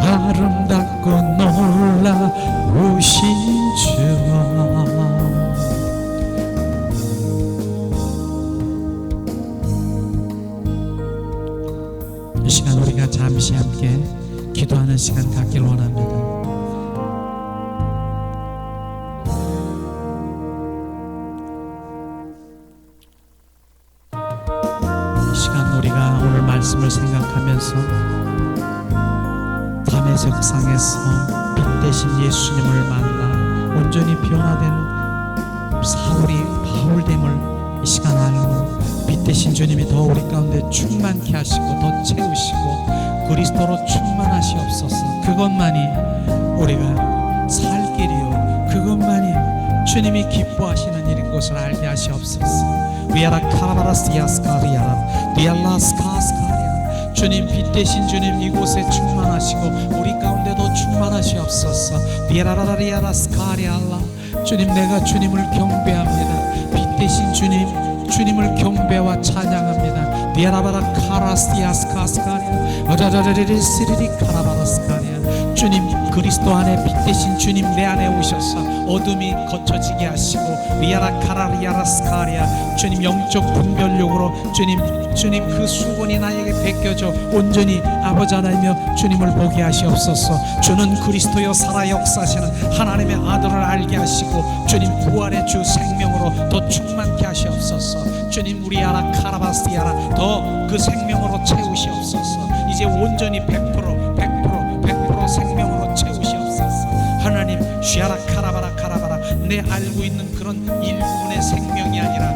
아름답고 놀라우신 주 이 시간 우리가 잠시 함께 기도하는 시간 갖길 원합니다. 이 시간 우리가 오늘 말씀을 생각하면서 담의 석상에서 빛 대신 예수님을 만나 온전히 변화된 사울이 바울됨을 이 시간 알고 빛 대신 주님이 더 우리 가운데 충만케 하시고 더 채우시고 그리스도로 충만하시옵소서. 그것만이 우리가 살 길이요 그것만이 주님이 기뻐하시는 일인 것을 알게 하시옵소서. 위아라 카라바라스야스카리아라 디알라스카스카리아. 주님 빛 대신 주님 이곳에 충만하시고 우리 가운데도 충만하시옵소서. 디아라라리아라스카리알라. 주님 내가 주님을 경배합니다. 빛 대신 주님을 경배와 찬양합니다. 디아라바라 카라스티아스카스카리아 어라라라리리시리리 카라바라스카리아. 주님 그리스도 안에 빛 대신 주님 내 안에 오셔서 어둠이 거쳐지게 하시고 리아라 카라리아라스카리아. 주님 영적 분별력으로 주님 그 수건이 나에게 벗겨져 온전히 아버지 하나님여 주님을 보게 하시옵소서. 주는 그리스도여 살아 역사하시는 하나님의 아들을 알게 하시고 주님 부활의 주 생명으로 더 충만케 하시옵소서. 주님 우리 아라 카라바스티아라 더 그 생명으로 채우시옵소서. 이제 온전히 100% 생명으로 채우시옵소서. 하나님 쉬아라 카라바라 내 알고 있는 그런 일부분의 생명이 아니라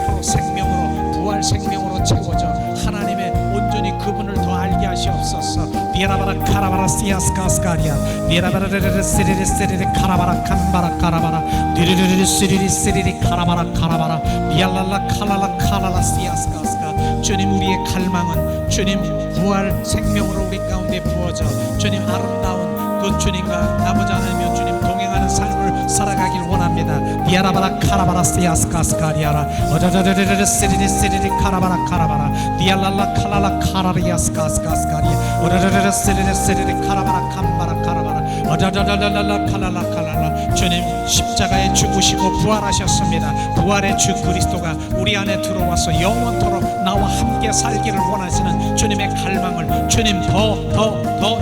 100% 생명으로, 부활 생명으로 채워져 하나님의 온전히 그분을 더 알게 하시옵소서. 디라바라 카라바라 시아스카스카리아 디라바라르르 스리리 스리리 카라바라 칸바라 카라바라 디르르르 스리리 스리리 카라바라 카라바라 디알랄라 칼랄라 칼랄라 시아스카스카. 주님, 우리의 갈망은 주님 부활 생명으로 우리 가운데 부어져 주님 아름다운 그 주님과 아버지 하나님과 주님 동행하는 삶을 살아가길 원합니다. 디아라바라 카라바라 시아스카스카리아라 어저저저저저 스리리 스리리 카라바라 카라바라 디알랄라 칼랄라 카라리아스카스카스카리아 어저저저저 스리리 스리리 카라바라 칸바라 카라바라 어저저저저저 칼랄라 칼랄라. 주님 십자가에 죽으시고 부활하셨습니다. 부활의 주 그리스도가 우리 안에 들어와서 영원토록 나와 함께 살기를 원하시는 주님의 갈망을 주님 더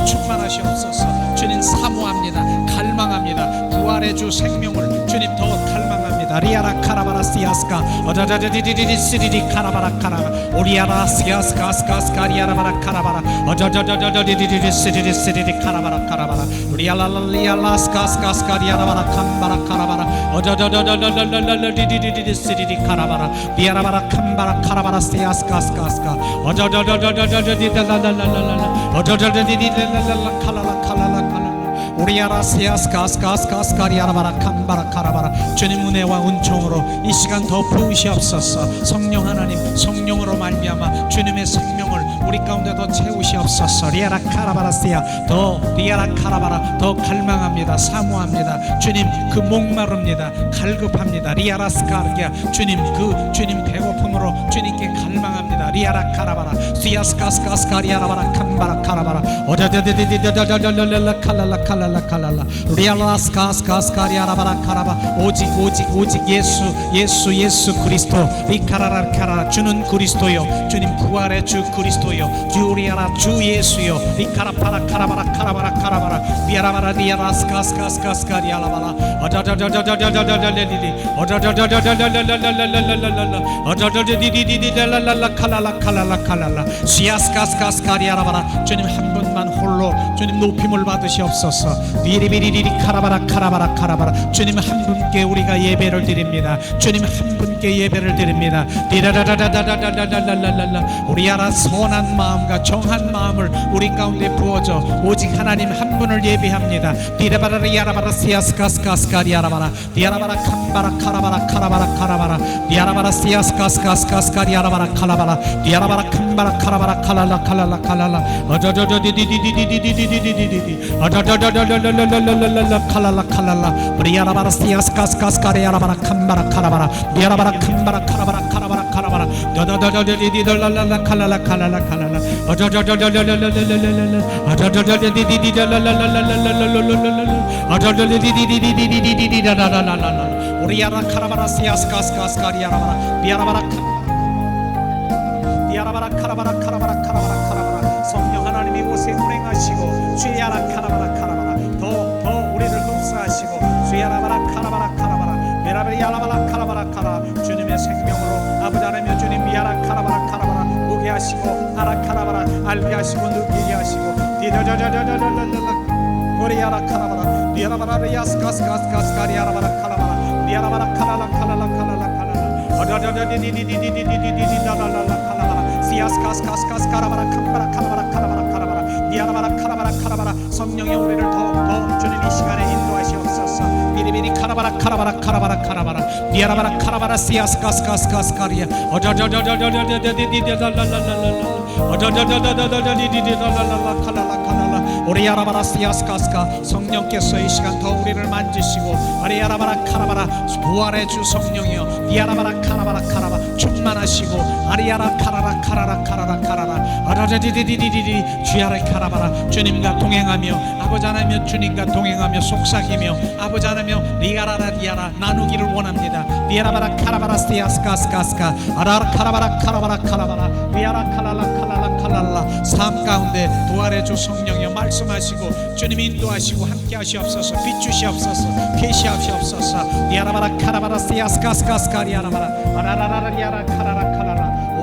충만하시옵소서. 주님 사모합니다. 갈망합니다. 부활의 주 생명을 주님 더 갈망합니다. 리아라 카라바라 시아스카 어저저저디디디 시리리 카라바라 카라바 오리아라 시아스카 스카스카리아라바라 카라바라 어저저저저디디디 시리리 시리리 카라바라 카라바라 리알랄리알라 스카스카스카리아라바라 칸바라 카라바라 어저저저저디디디 시리리 카라바라 리아라바라 칸바라 카라바라 시아스카스카스카 어저저저저디디랄랄랄랄라 어저저저디디랄랄라 칼랄라 칼랄라 우리아라 시아스카스카스카스카리아라바라 칸바라 카라바라. 주님 은혜와 은총으로 이 시간 더 부으시옵소서. 성령 하나님, 성령으로 말미암아 주님의 생명을 우리 가운데 더 채우시옵소서. 리아라 카라바라시아 더 리아라 카라바라 더 갈망합니다. 사모합니다. 주님 그 목마릅니다. 갈급합니다. 리아라 스카르기아 주님 그 주님 배고픔으로 주님께 갈망합니다. 리아라 카라바라 시아스카스카스카리아라바라 칸바라 카라바라 어저저저저저저저저저 칼랄라 칼랄라 칼랄라 리알라스카스카스카리아라바라 카라바 오직 예수 그리스도 리카라라 카라라 주는 그리스도요 주님 부활의 주 그리스도요 주리아라 주 예수요 리카라파라 카라바라 카라바라 카라바라 비아라바라 리아라스카스카스카리아라바라 어저저저저저저저저리리 어저저저저저저저저저저저저저저 어저저저디디디디랄랄라 칼랄라 칼랄라 칼랄라 시아스카스카스카리아라바라 주님 한 분만 홀로 주님 높임을 받으시옵소서. 비리비리리리 카라바라 카라바라 카라바라 주님 한 분께 우리가 예배를 드립니다. 주님 한 분께 예배를 드립니다. 디라라라라라라라라라라라 우리아라 선한 마음과 정한 마음을 우리 가운데 부어줘 오직 하나님 한 분을 예배합니다. 디라바라리아라바라 시아스카스카스카리아라바라 디아라바라 칸바라 카라바라 카라바라 카라바라 디아라바라 시아스카스카스카리아라바라 카라바라 디아라바라 칸바라 카라바라 칼랄라 칼랄라 칼랄라 어저저저디디디디디디디디디디 어저저저저저저저저저저 칼랄라 칼랄라 브리아라바라 시아스카스카스카리아라바라 칸바라 카라바라 디아라바라 칸바라 카라바라 카라바라 카라바라 더더더더디디덜랄라 칼랄라 칼랄라 칼랄라 어저저저저저저저저저저 어저저저디디디덜랄랄랄랄랄랄랄랄랄랄랄 어저저디디디디디디디디디라라라라라 우리아라 카라바라 시아스카스카스카리아라바라 디아라바라 디아라바라 카라바라 카라바라 카라바라 카라바라 성령 하나님이 곳에 운행하시고 주야라 카라바라 카라바라 더 우리를 흡수하시고 주야라바라 카라바라 카라바라 메라베리아라바라 카라바라 카라 주님의 생명으로 아버지 하나님 주님 미야라 카라바라 카라바라 오게 하시고 아라 카라바라 알게 하시고 느끼게 하시고 디저저저저저저저 오리야라 카라바라 디아라바라 리아스카스카스카스카리아라바라 카라바라 디아라바라 카라라 카라라 카라라 카라라 어저저저디디디디디디디디다라라라 카라바라 시아스카스카스카스카라바라 칸바라 카라바라 카라바라 카라바라 디아라바라 카라바라 카라바라 성령의 우리를 더 주님 이 시간에 인도하시옵소서. 비리비리 카라바라 카라바라 카라바라 카라바라 디아라바라 카라바라 시아스카스카스카스카리아 어저저저저저저디디디달랄랄랄랄 어저저저저저디디달랄랄라 칼랄라 칼랄라 오리아라바라 시아스카스카 성령께서 이 시간 더 우리를 만지시고 아리아라바라 카라바라 부활의 주 성령이여 디아라바라 카라바라 카라바 충만하시고 아리아라 카라라 카라라 카라라 카라라 아라자디디디디디 주야라 카라바라 주님과 동행하며 아버지 하나님 주님과 동행하며 속삭이며 아버지 하나님 리아라라 리아라 나누기를 원합니다. 리아라바라 카라바라 시아스카스카스카 아라라 카라바라 카라바라 카라바라 리아라 칼랄라 칼랄라 칼랄라 삶 가운데 부활의 주 성령이여 말씀하시고 주님 인도하시고 함께 하시옵소서. 비추시옵소서. 계시하시옵소서. 리아라바라 카라바라 시아스카스카스카 리아라바라 아라라라 리아라 카라라 칼랄라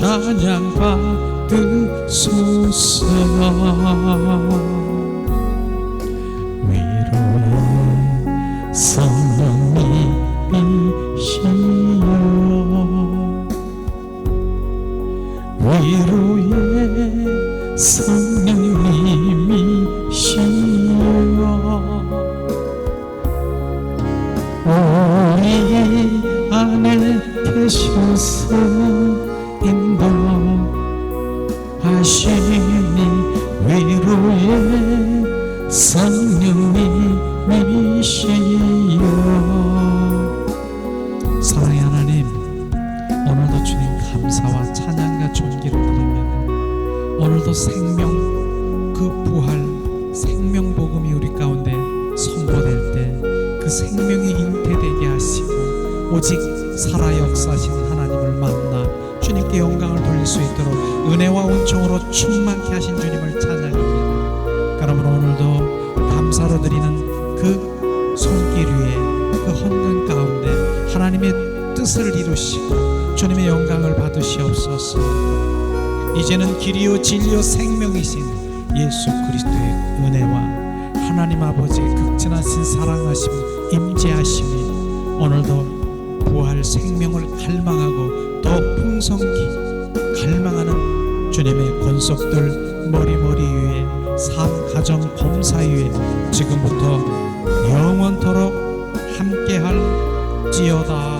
찬양 받으소서. 위로의 성령님이시여 위로의 성령님이시여 우리 안에 계셔서 인도하시니 위로의 성령님이시여. 사랑의 하나님, 오늘도 주님 감사와 찬양과 존귀를 드립니다. 오늘도 생명, 그 부활, 생명 복음이 우리 가운데 선포될 때 그 생명이 잉태되게 하시고 오직 살아 역사하시는 하나님을 만나 주님께 영광을 돌릴 수 있도록 은혜와 은총으로 충만케 하신 주님을 찬양합니다. 그러므로 오늘도 감사로 드리는 그 손길 위에 그 헌금 가운데 하나님의 뜻을 이루시고 주님의 영광을 받으시옵소서. 이제는 길이요 진리요 생명이신 예수 그리스도의 은혜와 하나님 아버지의 극진하신 사랑하심 임재하심이 오늘도 부활 생명을 갈망하고 더 풍성히 갈망하는 주님의 권속들 머리머리 위에 삶 가정 범사 위에 지금부터 영원토록 함께할지어다.